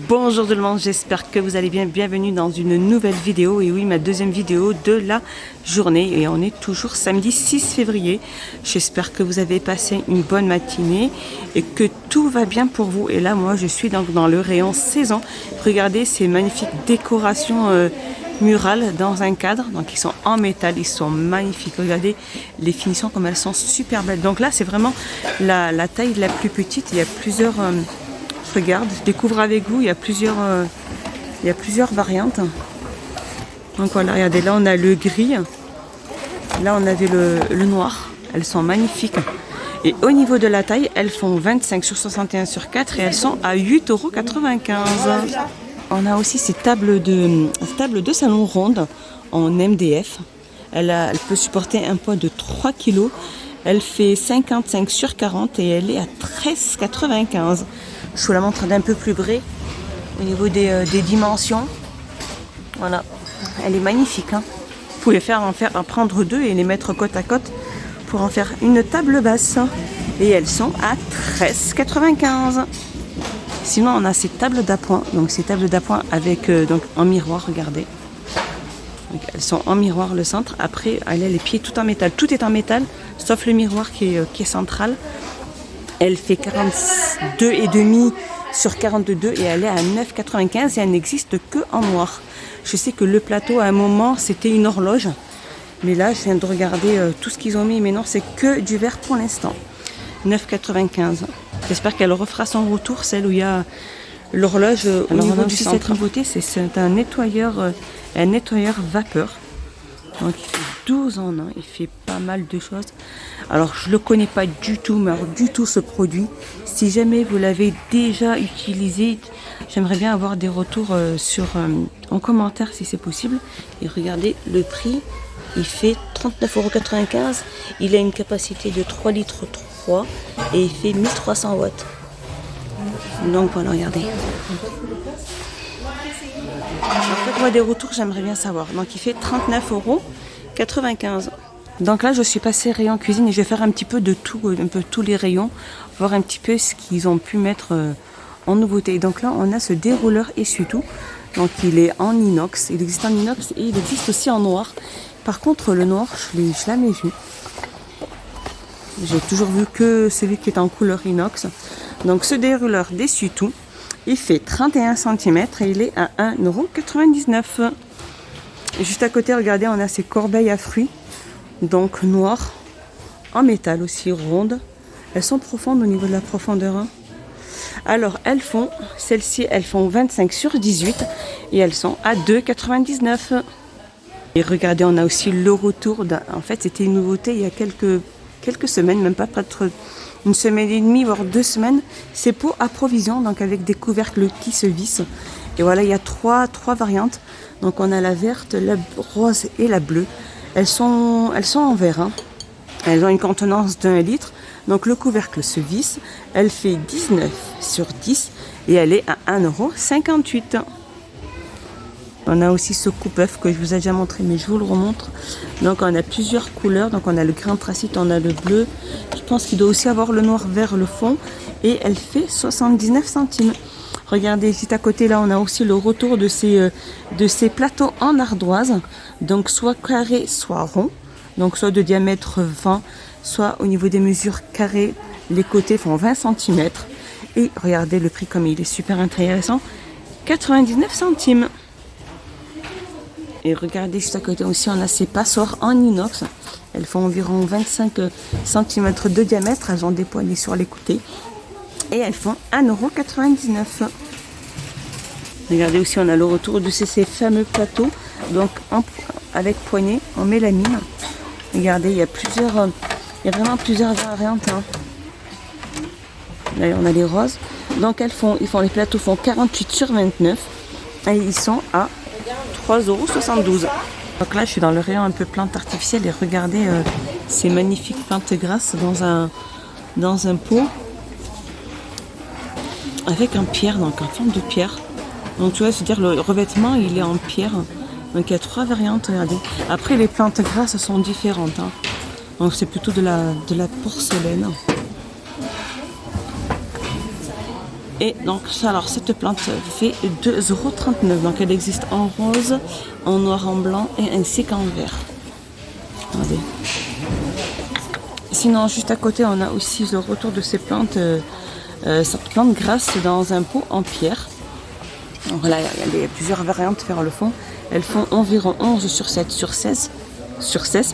Bonjour tout le monde, j'espère que vous allez bien. Bienvenue dans une nouvelle vidéo. Et oui, ma deuxième vidéo de la journée. Et on est toujours samedi 6 février. J'espère que vous avez passé une bonne matinée et que tout va bien pour vous. Et là, moi, je suis donc dans le rayon saison. Regardez ces magnifiques décorations murales dans un cadre. Donc, ils sont en métal, ils sont magnifiques. Regardez les finitions comme elles sont super belles. Donc là, c'est vraiment la taille la plus petite. Il y a plusieurs... regarde, je découvre avec vous, il y a plusieurs variantes. Donc voilà, regardez, là on a le gris, là on avait le noir, elles sont magnifiques. Et au niveau de la taille, elles font 25 sur 61 sur 4 et elles sont à 8,95 €. On a aussi ces tables de salon rondes en MDF. Elle peut supporter un poids de 3 kg. Elle fait 55 sur 40 et elle est à 13,95 €. Je vous la montre d'un peu plus près au niveau des dimensions. Voilà, elle est magnifique. Hein. Vous pouvez en prendre deux et les mettre côte à côte pour en faire une table basse. Et elles sont à 13,95 €. Sinon, on a ces tables d'appoint. Donc, ces tables d'appoint avec donc en miroir, regardez. Donc, elles sont en miroir le centre. Après, elle a les pieds tout en métal. Tout est en métal, sauf le miroir qui est central. Elle fait 42,5 sur 42 et elle est à 9,95 € et elle n'existe que en noir. Je sais que le plateau à un moment c'était une horloge, mais là je viens de regarder tout ce qu'ils ont mis, mais non, c'est que du verre pour l'instant. 9,95 €. J'espère qu'elle refera son retour, celle où il y a l'horloge au niveau du centre. Cette nouveauté, c'est un nettoyeur vapeur. Donc il fait 12 en 1, il fait pas mal de choses. Alors je ne le connais pas du tout, mais alors, du tout ce produit. Si jamais vous l'avez déjà utilisé, j'aimerais bien avoir des retours en commentaire si c'est possible. Et regardez le prix, il fait 39,95 €. Il a une capacité de 3 litres 3 et il fait 1300 watts. Donc voilà, regardez. Faites-moi des retours, j'aimerais bien savoir. Donc il fait 39,95 €. Donc là je suis passée rayon cuisine et je vais faire un petit peu de tout, un peu tous les rayons, voir un petit peu ce qu'ils ont pu mettre en nouveauté. Donc là on a ce dérouleur essuie-tout. Donc il est en inox, il existe en inox et il existe aussi en noir. Par contre le noir je l'ai jamais vu. J'ai toujours vu que celui qui est en couleur inox. Donc ce dérouleur d'essuie-tout, il fait 31 cm et il est à 1,99 €. Juste à côté, regardez, on a ces corbeilles à fruits, donc noires, en métal aussi, rondes. Elles sont profondes au niveau de la profondeur. Hein. Alors, celles-ci, elles font 25 sur 18 et elles sont à 2,99 €. Et regardez, on a aussi le retour en fait, c'était une nouveauté il y a quelques semaines, même pas peut-être une semaine et demie, voire 2 semaines. C'est pour approvision, donc avec des couvercles qui se vissent. Et voilà, il y a trois variantes. Donc on a la verte, la rose et la bleue. Elles sont en verre. Hein. Elles ont une contenance d'1 litre. Donc le couvercle se visse. Elle fait 19 sur 10 et elle est à 1,58 €. On a aussi ce coupe-œuf que je vous ai déjà montré, mais je vous le remontre. Donc on a plusieurs couleurs. Donc on a le grain tracite, on a le bleu. Je pense qu'il doit aussi avoir le noir vers le fond. Et elle fait 79 centimes. Regardez, juste à côté, là, on a aussi le retour de ces plateaux en ardoise. Donc soit carré, soit rond. Donc soit de diamètre 20, soit au niveau des mesures carrées. Les côtés font 20 cm. Et regardez le prix comme il est super intéressant. 99 centimes. Et regardez juste à côté aussi, on a ces passoires en inox. Elles font environ 25 cm de diamètre. Elles ont des poignées sur les côtés. Et elles font 1,99 €. Regardez aussi, on a le retour de ces fameux plateaux. Donc avec poignée en mélamine. Regardez, il y a vraiment plusieurs variantes. Hein. Là, on a les roses. Donc les plateaux font 48 sur 29. Et ils sont à 3,72 €. Donc là, je suis dans le rayon un peu plantes artificielles et regardez ces magnifiques plantes grasses dans un pot avec un pierre, donc en forme de pierre. Donc tu vois, c'est-à-dire le revêtement, il est en pierre. Donc il y a 3 variantes, regardez. Après, les plantes grasses sont différentes. Hein. Donc c'est plutôt de la porcelaine. Et donc alors cette plante fait 2,39 €. Donc elle existe en rose, en noir, en blanc et ainsi qu'en vert. Regardez. Sinon juste à côté on a aussi le retour de ces plantes, cette plante grasse dans un pot en pierre. Donc là il y a plusieurs variantes vers le fond. Elles font environ 11 sur 7 sur 16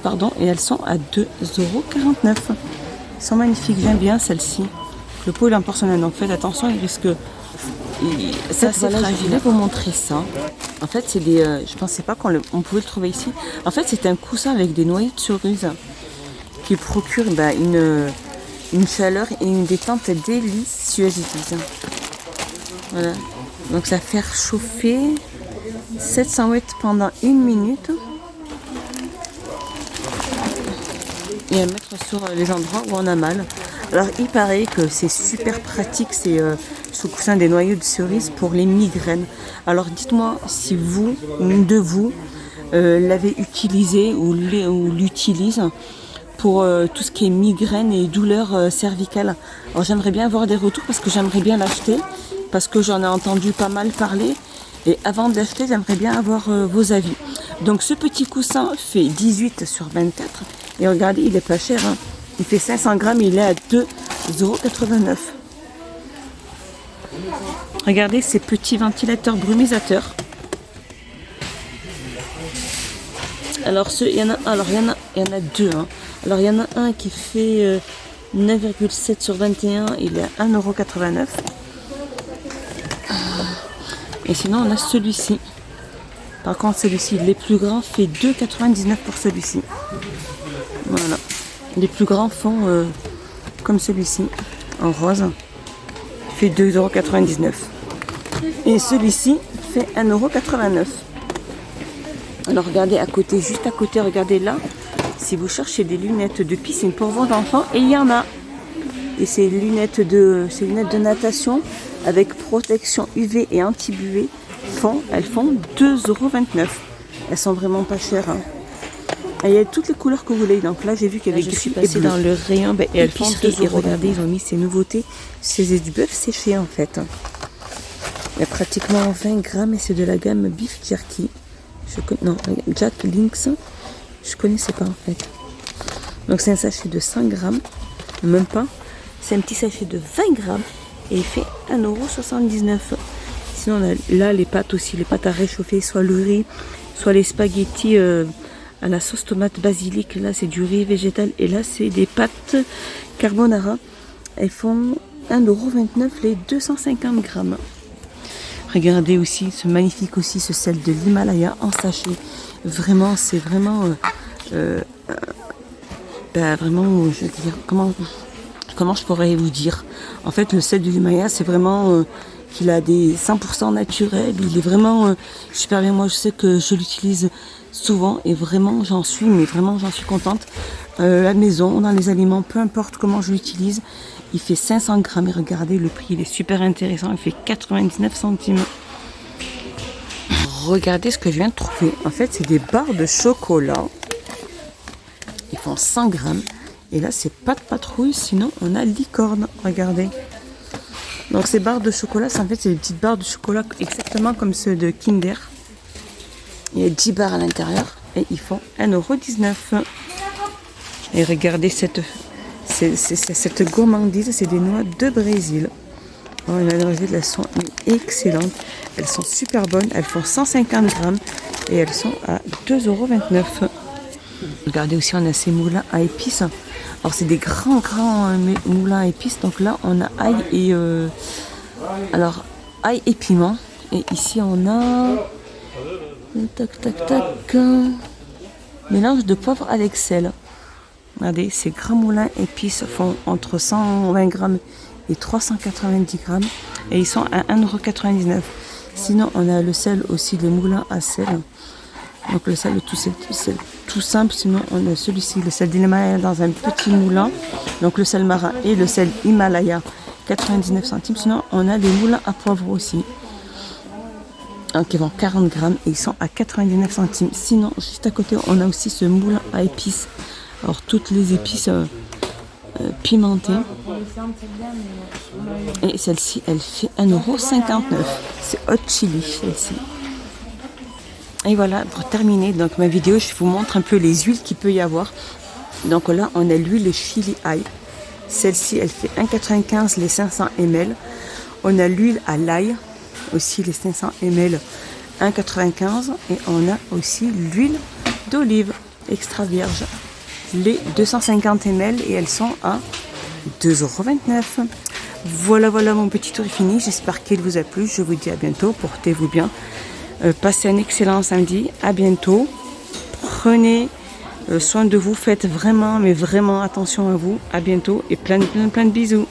pardon, et elles sont à 2,49 €. Elles sont magnifiques, j'aime bien celle-ci. Le pot il est en porcelaine, donc faites attention, il risque. Ça c'est fragile. Je vais vous montrer ça. En fait c'est des. Je pensais pas qu'on pouvait le trouver ici. En fait c'est un coussin avec des noyaux de cerise qui procure une chaleur et une détente délicieuse. Voilà. Donc ça fait chauffer 700 watts pendant 1 minute. Et à mettre sur les endroits où on a mal. Alors il paraît que c'est super pratique ce coussin des noyaux de cerise pour les migraines. Alors dites-moi si vous, une de vous, l'avez utilisé ou l'utilise pour tout ce qui est migraine et douleurs cervicales. Alors j'aimerais bien avoir des retours parce que j'aimerais bien l'acheter, parce que j'en ai entendu pas mal parler. Et avant de l'acheter, j'aimerais bien avoir vos avis. Donc ce petit coussin fait 18 sur 24. Et regardez, il est pas cher. Hein. Il fait 500 grammes, il est à 2,89 €. Regardez ces petits ventilateurs brumisateurs. Alors il y en a deux. Hein. Alors il y en a un qui fait 9,7 sur 21, il est à 1,89 €. Et sinon on a celui-ci. Par contre celui-ci, les plus grands, fait 2,99 € pour celui-ci. Voilà. Les plus grands font comme celui-ci, en rose. Fait 2,99 €. Et celui-ci fait 1,89 €. Alors regardez à côté, juste à côté, regardez là. Si vous cherchez des lunettes de piscine pour vos enfants, et il y en a. Et ces lunettes de natation avec protection UV et anti-buée, elles font 2,29 €. Elles sont vraiment pas chères. Hein. Et il y a toutes les couleurs que vous voulez. Donc là, j'ai vu qu'il y avait des suis passée dans le rayon et elles font 2 €. Et regardez, ils ont mis ces nouveautés. C'est du bœuf séché en fait. Il y a pratiquement 20 grammes et c'est de la gamme Beef Jerky. Jack Links. Je connaissais pas en fait. Donc c'est un sachet de 100 grammes. Même pas. C'est un petit sachet de 20 grammes. Et il fait 1,79 €. Sinon, on a là les pâtes aussi. Les pâtes à réchauffer, soit le riz, soit les spaghettis à la sauce tomate basilic. Là, c'est du riz végétal. Et là, c'est des pâtes carbonara. Elles font 1,29 € les 250 grammes. Regardez aussi ce magnifique aussi, ce sel de l'Himalaya en sachet. Vraiment, c'est vraiment... vraiment, je veux dire, comment je pourrais vous dire? En fait, le sel de l'Himalaya, c'est vraiment... qu'il a des 100% naturels. Il est vraiment super bien. Moi, je sais que je l'utilise souvent et vraiment, j'en suis contente. À la maison, dans les aliments, peu importe comment je l'utilise. Il fait 500 grammes et regardez le prix, il est super intéressant. Il fait 99 centimes. Regardez ce que je viens de trouver. En fait, c'est des barres de chocolat. Ils font 100 grammes. Et là, c'est pas de patrouille, sinon on a licorne. Regardez. Donc ces barres de chocolat, en fait, c'est des petites barres de chocolat exactement comme ceux de Kinder. Il y a 10 barres à l'intérieur et ils font 1,19 €. Et regardez cette gourmandise, c'est des noix de Brésil. Oh, elles sont excellentes. Elles sont super bonnes. Elles font 150 grammes et elles sont à 2,29 €. Regardez aussi, on a ces moulins à épices. Alors c'est des grands moulins à épices. Donc là on a ail et ail et piment. Et ici on a mélange de poivre avec sel. Regardez, ces grands moulins épices font entre 120 grammes et 390 grammes. Et ils sont à 1,99 €. Sinon on a le sel aussi, les moulins à sel. Donc le sel, c'est tout simple. Sinon on a celui-ci, le sel d'Himalaya dans un petit moulin. Donc le sel marin et le sel Himalaya, 99 centimes. Sinon on a des moulins à poivre aussi. Donc ils vont 40 grammes et ils sont à 99 centimes. Sinon juste à côté on a aussi ce moulin à épices. Alors toutes les épices pimentées. Et celle-ci, elle fait 1,59 €. C'est hot chili, celle-ci. Et voilà, pour terminer donc ma vidéo, je vous montre un peu les huiles qu'il peut y avoir. Donc là, on a l'huile chili ail. Celle-ci, elle fait 1,95 € les 500 ml. On a l'huile à l'ail, aussi les 500 ml, 1,95 €. Et on a aussi l'huile d'olive extra vierge, les 250 ml, et elles sont à 2,29 €. Voilà, mon petit tour est fini. J'espère qu'il vous a plu. Je vous dis à bientôt. Portez-vous bien. Passez un excellent samedi. À bientôt. Prenez soin de vous. Faites vraiment, mais vraiment attention à vous. À bientôt et plein de bisous.